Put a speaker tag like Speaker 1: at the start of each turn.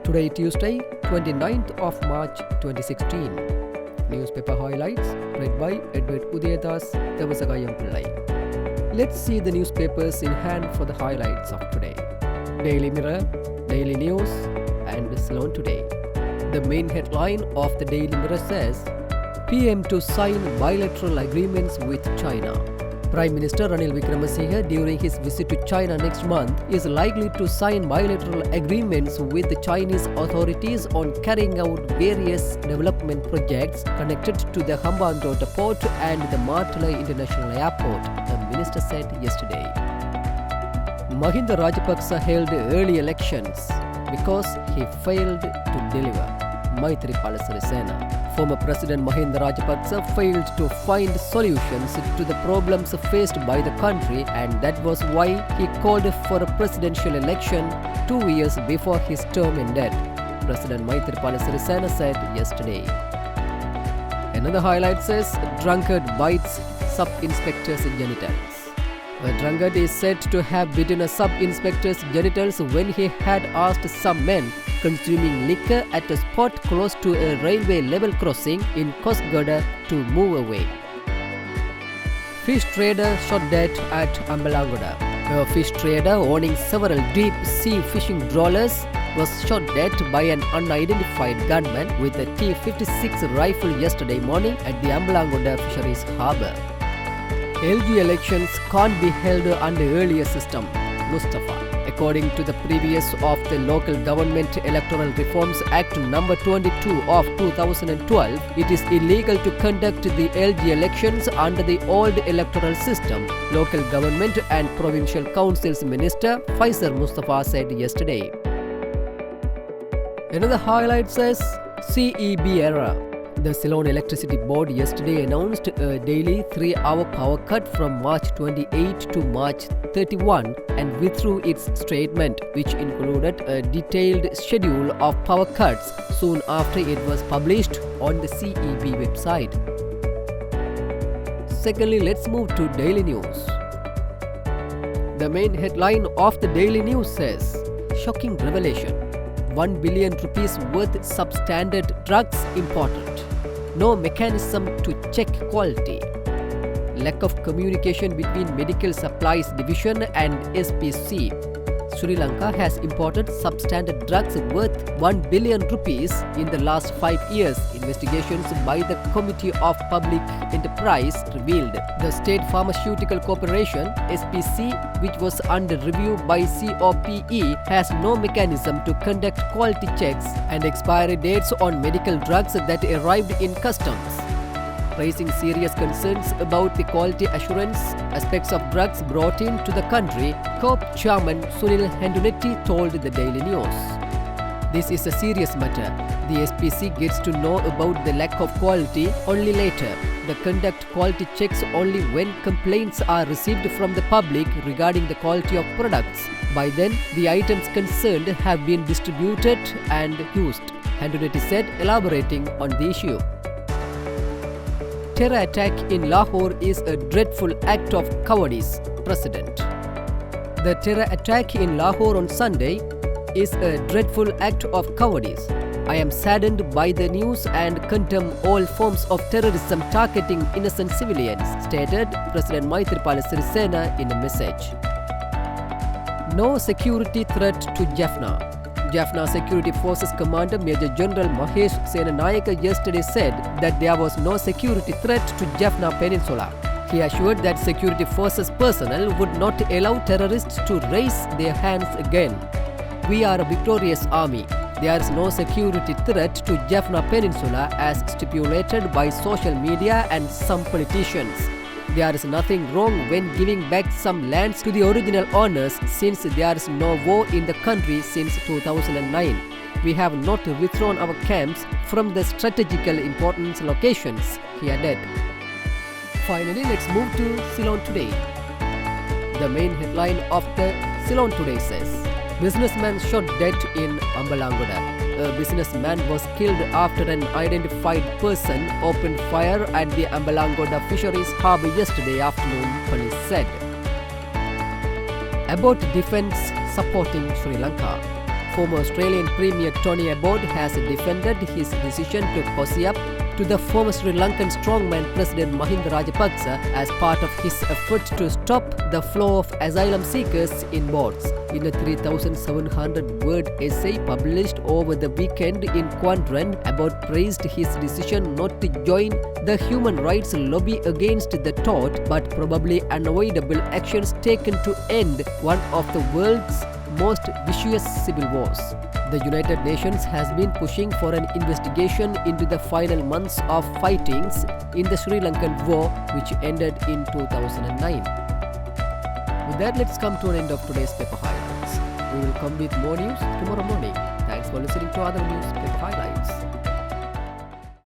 Speaker 1: Today, Tuesday, 29th of March 2016. Newspaper highlights read by Edward Udayadas Devasagayam Pillai. Let's see the newspapers in hand for the highlights of today. Daily Mirror, Daily News and Ceylon Today. The main headline of the Daily Mirror says, PM to sign bilateral agreements with China. Prime Minister Ranil Wickremesinghe, during his visit to China next month, is likely to sign bilateral agreements with the Chinese authorities on carrying out various development projects connected to the Hambantota port and the Martala International Airport, the minister said yesterday. Mahinda Rajapaksa held early elections because he failed to deliver. Maithripala Sirisena. Former President Mahinda Rajapaksa failed to find solutions to the problems faced by the country, and that was why he called for a presidential election 2 years before his term ended, President Maithripala Sirisena said yesterday. Another highlight says, drunkard bites sub-inspector's genitals. A drunkard is said to have bitten a sub-inspector's genitals when he had asked some men consuming liquor at a spot close to a railway level crossing in Kosgoda to move away. Fish trader shot dead at Ambalangoda. A fish trader owning several deep sea fishing trawlers was shot dead by an unidentified gunman with a T-56 rifle yesterday morning at the Ambalangoda Fisheries Harbour. LG elections can't be held under earlier system, Mustafa. According to the previous of the Local Government Electoral Reforms Act No. 22 of 2012, it is illegal to conduct the LG elections under the old electoral system, Local Government and Provincial Councils Minister Faisal Mustafa said yesterday. Another highlight says, CEB error. The Ceylon Electricity Board yesterday announced a daily 3-hour power cut from March 28 to March 31 and withdrew its statement, which included a detailed schedule of power cuts soon after it was published on the CEB website. Secondly, let's move to Daily News. The main headline of the Daily News says, shocking revelation. 1 billion rupees worth substandard drugs imported. No mechanism to check quality. Lack of communication between Medical Supplies Division and SPC. Sri Lanka has imported substandard drugs worth 1 billion rupees in the last 5 years, investigations by the Committee of Public Enterprise revealed. The State Pharmaceutical Corporation, SPC, which was under review by COPE, has no mechanism to conduct quality checks and expiry dates on medical drugs that arrived in customs, raising serious concerns about the quality assurance aspects of drugs brought into the country, COPE Chairman Sunil Hendunetti told the Daily News. This is a serious matter. The SPC gets to know about the lack of quality only later. They conduct quality checks only when complaints are received from the public regarding the quality of products. By then, the items concerned have been distributed and used, Hendunetti said, elaborating on the issue. Terror attack in Lahore is a dreadful act of cowardice, President. The terror attack in Lahore on Sunday is a dreadful act of cowardice. I am saddened by the news and condemn all forms of terrorism targeting innocent civilians, stated President Maithripala Sirisena in a message. No security threat to Jaffna. Jaffna Security Forces Commander Major General Mahesh Senanayake yesterday said that there was no security threat to Jaffna Peninsula. He assured that security forces personnel would not allow terrorists to raise their hands again. We are a victorious army. There is no security threat to Jaffna Peninsula as stipulated by social media and some politicians. There is nothing wrong when giving back some lands to the original owners since there is no war in the country since 2009. We have not withdrawn our camps from the strategical importance locations, he added. Finally, let's move to Ceylon Today. The main headline of the Ceylon Today says, businessman shot dead in Ambalangoda. A businessman was killed after an unidentified person opened fire at the Ambalangoda Fisheries Harbour yesterday afternoon, police said. About defence supporting Sri Lanka. former Australian Premier Tony Abbott has defended his decision to cozy up to the former Sri Lankan strongman President Mahinda Rajapaksa as part of his effort to stop the flow of asylum seekers in boats. In a 3,700-word essay published over the weekend in Quadrant, Abbott praised his decision not to join the human rights lobby against the thought but probably unavoidable actions taken to end one of the world's most vicious civil wars. The United Nations has been pushing for an investigation into the final months of fightings in the Sri Lankan war, which ended in 2009. With that, let's come to an end of today's paper highlights. We will come with more news tomorrow morning. Thanks for listening to other news paper highlights.